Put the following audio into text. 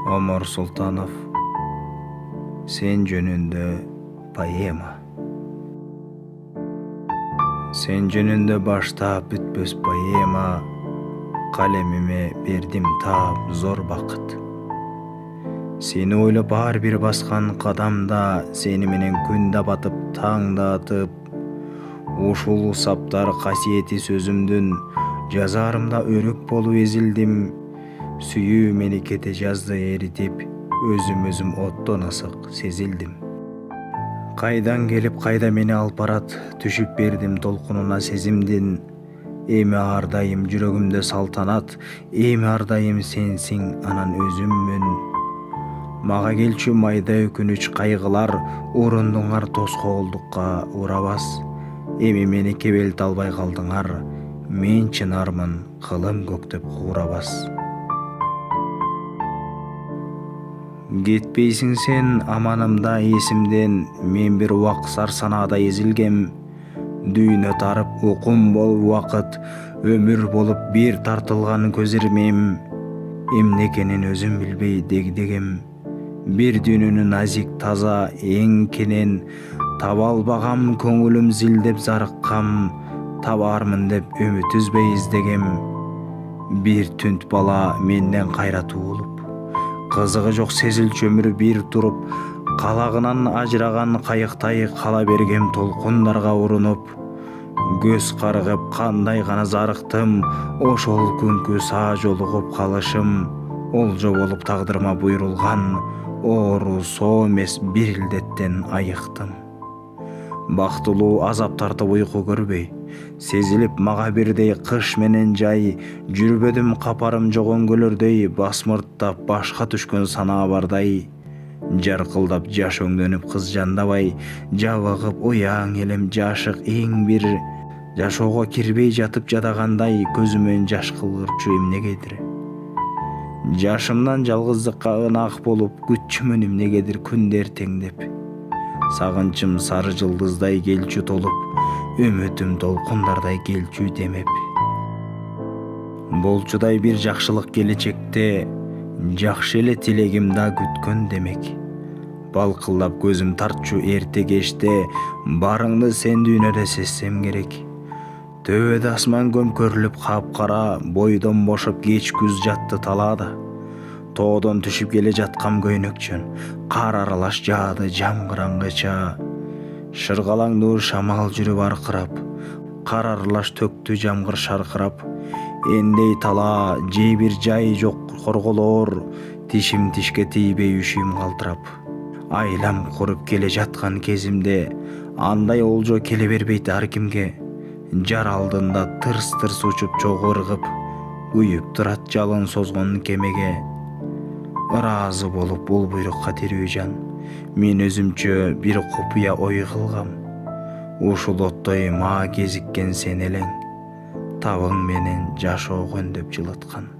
Омар Султанов. Сен жөнүндө поэма. Сен жөнүндө баштап бүтпөс поэма, калемиме бердим таап зор бакыт. Сени ойлоп ар бир баскан кадамда, сени менен күн да батып, таң да атып, ушул саптар касиети сөзүмдүн жазаарымда өрөк болуп эзилдим. Сүйүү мени кете жазды эритип, өзүм оттон асык сезилдим. Кайдан келип кайда мени алып барат, түшүп бердим толкунуна сезимдин. Эми ар дайым жүрөгүмдө салтанат, эми ар дайым сенсиң, анан өзүммүн. Мага келчү майда өкүнүч кайгылар, урундуңар тоскоолдукка урабас. Эми мени кебелте албай калдыңар, мен чынармын кылым көктөп куурабас. Кетпейсиң сен аманымда эсимден, мен бир убак сар санаада эзилгем. Дүйнө тарып укум болуп убакыт, өмүр болуп бир тартылган көз ирмем. Эмне экенин өзүм билбей дегдегем. Бир дүйнөнү назик таза эң кенен, таба албагам көңүлүм зилдеп зарыккам. Табаармын деп үмүт үзбөй издегем. Бир түнт бала менден кайра туулуп, кызыгы жок сезилчү өмүр бир туруп, калагынан ажыраган кайыктай кала бергем толкундарга урунуп. Көз карыгып кандай гана зарыктым, ошол күнкү саа жолугуп калышым. Олжо болуп тагдырыма буйрулган, оору соо эмес бир илдеттен айыктым. Бактылуу азап тартып уйку көрбөй, сезилип мага бирдей кыш менен жай. Жүрбөдүм капарым жок өңгөлөрдөй, басмырттап башка түшкөн санаа бардай. Жаркылдап жаш өңдөнүп кыз жандабай, жабыгып уяң элем жашык эң бир. Жашоого кирбей жатып жадагандай, көзүмөн жаш кылгырчу эмнегедир. Жашымдан жалгыздыкка ынак болуп, күтчүмүн эмнегедир күндөр теңдеп. Сагынчым сары жылдыздай келчү толуп, үмүтүм толкундардай келчү демеп. Болчудай бир жакшылык келечекте, жакшы эле тилегим да күткөн демек. Балкылдап көзүм тартчу эрте кечте, барыңды сен дүйнөдө сезсем керек. Төбөдө асман көмкөрүлүп капкара, бойдон бошоп кеч күз жатты талаада. Тоодон түшүп келе жаткам көйнөкчөн, кар аралаш жаады жамгыраңгыча. Шыргалаңдуу шамал жүрүп аркырап, кар аралаш төктү жамгыр шаркырап. Эндей талаа же бир жай жок корголоор, тишим тишке тийбей үшүм калтырап. Айлам куруп келе жаткан кезимде, андай олжо келе бербейт ар кимге. Жар алдында тырс-тырс учуп чогуу ыргып, күйүп турат жалын созгон кемеге. Ыраазы болуп бул буйрукка тирүү жан, мен өзүмчө бир купуя ой кылгам. Ушул оттой мага кезиккен сен элең, табың менен жашоого үндөп жылыткан.